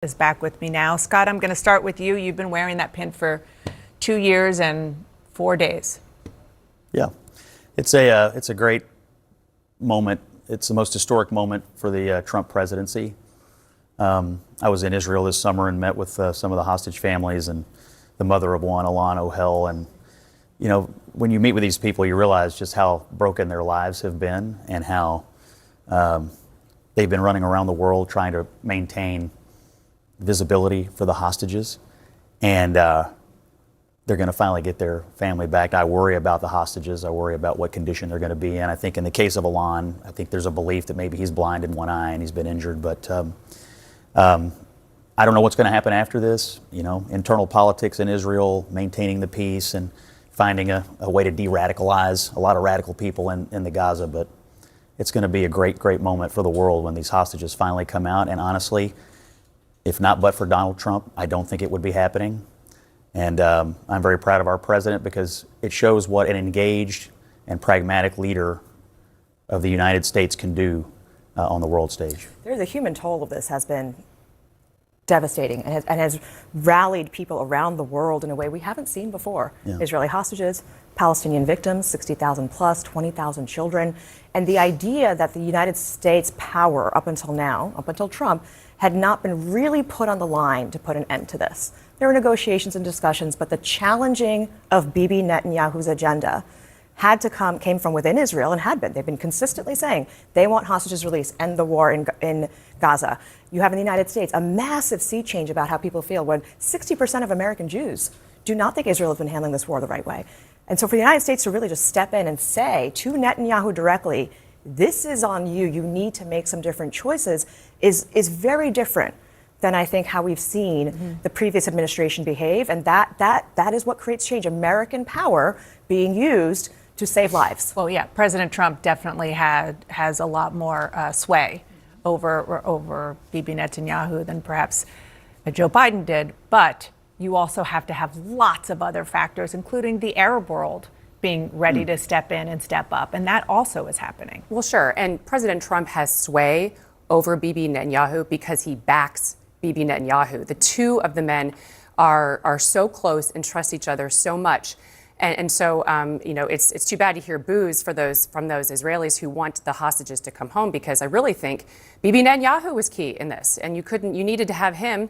Is back with me now. Scott, I'm going to start with you. You've been wearing that pin for 2 years and 4 days. Yeah, it's a great moment. It's the most historic moment for the Trump presidency. I was in Israel this summer and met with some of the hostage families and the mother of one, Alon Ohel. And, you know, when you meet with these people, you realize just how broken their lives have been and how they've been running around the world trying to maintain visibility for the hostages. And they're going to finally get their family back. I worry about the hostages. I worry about what condition they're going to be in. I think in the case of Alon, I think there's a belief that maybe he's blind in one eye and he's been injured. But I don't know what's going to happen after this. You know, internal politics in Israel, maintaining the peace and finding a way to de-radicalize a lot of radical people in the Gaza. But it's going to be a great, great moment for the world when these hostages finally come out. And honestly, if not but for Donald Trump, I don't think it would be happening. And I'm very proud of our president because it shows what an engaged and pragmatic leader of the United States can do on the world stage. The human toll of this has been devastating and has rallied people around the world in a way we haven't seen before. Yeah. Israeli hostages, Palestinian victims, 60,000 plus, 20,000 children. And the idea that the United States power up until now, up until Trump, had not been really put on the line to put an end to this. There were negotiations and discussions, but the challenging of Bibi Netanyahu's agenda came from within Israel and had been. They've been consistently saying they want hostages released, end the war in Gaza. You have in the United States a massive sea change about how people feel when 60% of American Jews do not think Israel has been handling this war the right way. And so for the United States to really just step in and say to Netanyahu directly, this is on you, you need to make some different choices, is very different than I think how we've seen the previous administration behave. And that is what creates change, American power being used to save lives. Well, yeah, President Trump definitely has a lot more sway over Bibi Netanyahu than perhaps Joe Biden did. But you also have to have lots of other factors, including the Arab world being ready to step in and step up. And that also is happening. Well, sure. And President Trump has sway over Bibi Netanyahu because he backs Bibi Netanyahu. The two of the men are so close and trust each other so much. And so, you know, it's too bad to hear boos from those Israelis who want the hostages to come home, because I really think Bibi Netanyahu was key in this. And you needed to have him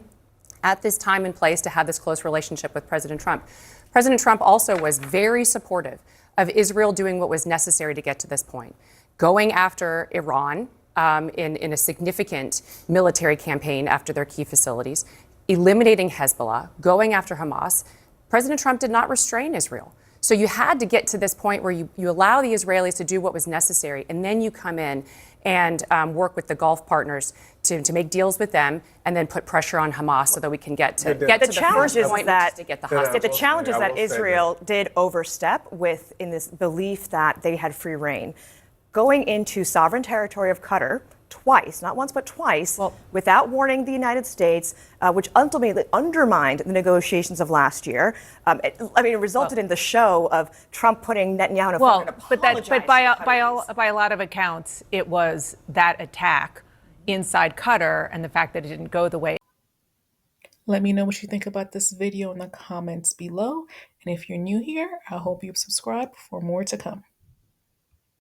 at this time and place to have this close relationship with President Trump. President Trump also was very supportive of Israel doing what was necessary to get to this point, going after Iran in a significant military campaign after their key facilities, eliminating Hezbollah, going after Hamas. President Trump did not restrain Israel. So you had to get to this point where you allow the Israelis to do what was necessary, and then you come in and work with the Gulf partners to make deals with them, and then put pressure on Hamas so that we can get to the first point, to get the hostages. The challenge is that Israel did overstep in this belief that they had free reign. Going into sovereign territory of Qatar twice, not once but twice, without warning the United States, which ultimately undermined the negotiations of last year. It resulted in the show of Trump putting Netanyahu in a phone and apologizing. But by a lot of accounts, it was that attack inside Qatar and the fact that it didn't go the way. Let me know what you think about this video in the comments below. And if you're new here, I hope you subscribe for more to come.